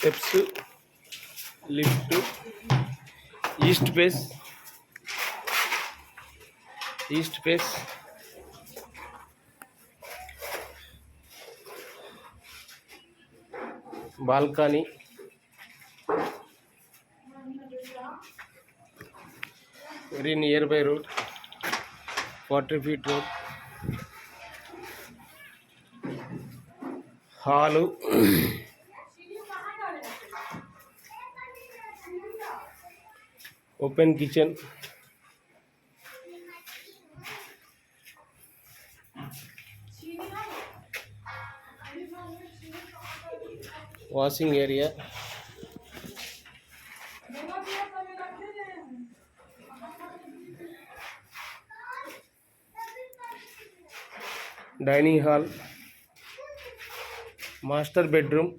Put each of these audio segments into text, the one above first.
Steps, lift, east face, balcony, very near by road, 40 feet road, hall, open kitchen, washing area, dining hall, master bedroom,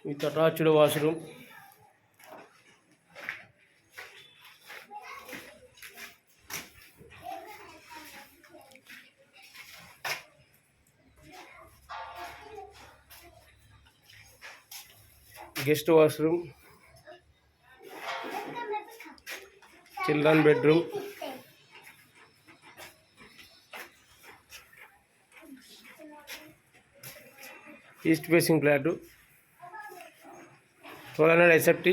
with attached washroom, guest washroom, children bedroom, east facing flat, 1200 SFT,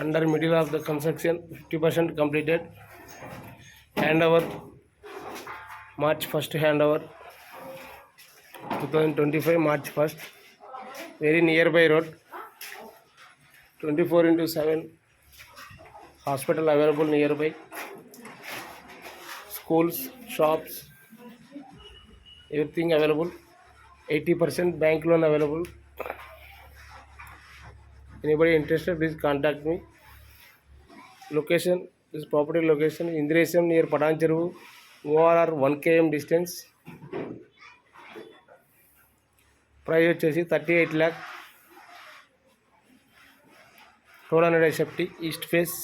under middle of the construction, 50% completed. Handover March 1st, handover 2025 March 1st. Very nearby road, 24/7 hospital available nearby, schools, shops, everything available. 80% bank loan available. Anybody interested, please contact me. Location, this property location Indresam near Patancheru, ORR 1 km distance. Price వచ్చేసి 38 lakh, 1200 SFT, east face.